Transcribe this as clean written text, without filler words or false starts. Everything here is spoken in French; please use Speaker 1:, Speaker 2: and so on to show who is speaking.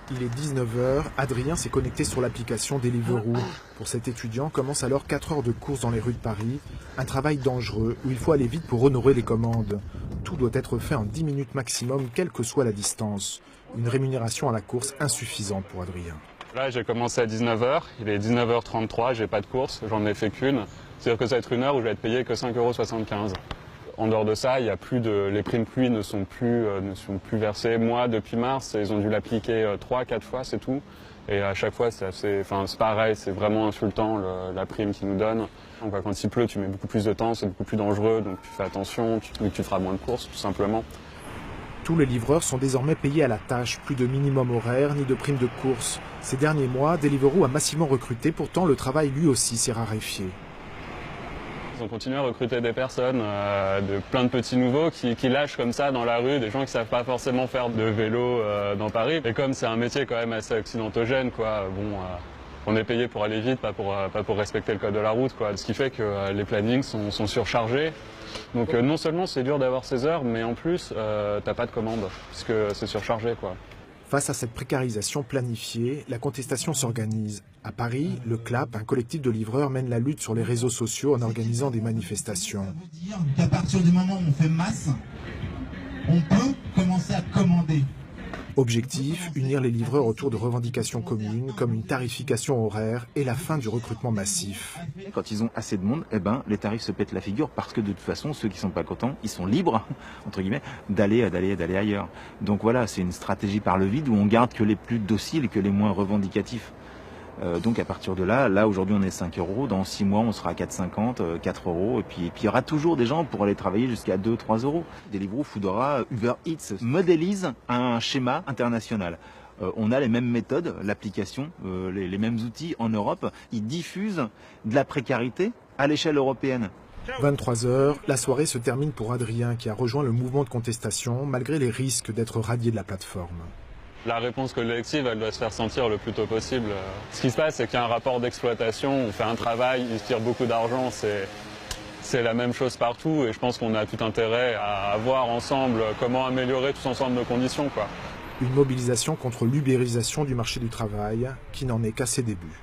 Speaker 1: Il est 19 h, Adrien s'est connecté sur l'application Deliveroo. Pour cet étudiant, commence alors 4 heures de course dans les rues de Paris, un travail dangereux où il faut aller vite pour honorer les commandes. Tout doit être fait en 10 minutes maximum, quelle que soit la distance. Une rémunération à la course insuffisante pour Adrien.
Speaker 2: Là, j'ai commencé à 19 h, il est 19 h 33, j'ai pas de course, j'en ai fait qu'une. C'est-à-dire que ça va être une heure où je vais être payé que 5,75 €. En dehors de ça, il y a plus de, les primes pluie ne sont plus versées. Moi, depuis mars, ils ont dû l'appliquer 3-4 fois, c'est tout. Et à chaque fois, c'est pareil, c'est vraiment insultant la prime qu'ils nous donnent. Donc, quand il pleut, tu mets beaucoup plus de temps, c'est beaucoup plus dangereux, donc tu fais attention, tu feras moins de courses, tout simplement.
Speaker 1: Tous les livreurs sont désormais payés à la tâche, plus de minimum horaire ni de prime de course. Ces derniers mois, Deliveroo a massivement recruté, pourtant le travail lui aussi s'est raréfié.
Speaker 2: Ils ont continué à recruter des personnes, de plein de petits nouveaux qui lâchent comme ça dans la rue, des gens qui savent pas forcément faire de vélo dans Paris. Et comme c'est un métier quand même assez accidentogène, quoi, on est payé pour aller vite, pas pour respecter le code de la route, quoi. Ce qui fait que les plannings sont surchargés. Donc non seulement c'est dur d'avoir ces heures, mais en plus t'as pas de commande, puisque c'est surchargé, quoi.
Speaker 1: Face à cette précarisation planifiée, la contestation s'organise. À Paris, le CLAP, un collectif de livreurs, mène la lutte sur les réseaux sociaux en organisant des manifestations.
Speaker 3: Ça veut dire qu'à partir du moment où on fait masse, on peut commencer à commander.
Speaker 1: Objectif, unir les livreurs autour de revendications communes, comme une tarification horaire et la fin du recrutement massif.
Speaker 4: Quand ils ont assez de monde, les tarifs se pètent la figure parce que de toute façon, ceux qui sont pas contents, ils sont libres, entre guillemets, d'aller ailleurs. Donc voilà, c'est une stratégie par le vide où on garde que les plus dociles et que les moins revendicatifs. Donc à partir de là aujourd'hui on est 5 €, dans 6 mois on sera à 4,50, 4 €, et puis il y aura toujours des gens pour aller travailler jusqu'à 2-3 €. Deliveroo, Foodora, Uber Eats modélisent un schéma international. On a les mêmes méthodes, l'application, les mêmes outils en Europe. Ils diffusent de la précarité à l'échelle européenne.
Speaker 1: 23 h, la soirée se termine pour Adrien qui a rejoint le mouvement de contestation malgré les risques d'être radié de la plateforme.
Speaker 2: La réponse collective, elle doit se faire sentir le plus tôt possible. Ce qui se passe, c'est qu'il y a un rapport d'exploitation, on fait un travail, ils se tirent beaucoup d'argent, c'est la même chose partout et je pense qu'on a tout intérêt à voir ensemble comment améliorer tous ensemble nos conditions, quoi.
Speaker 1: Une mobilisation contre l'ubérisation du marché du travail qui n'en est qu'à ses débuts.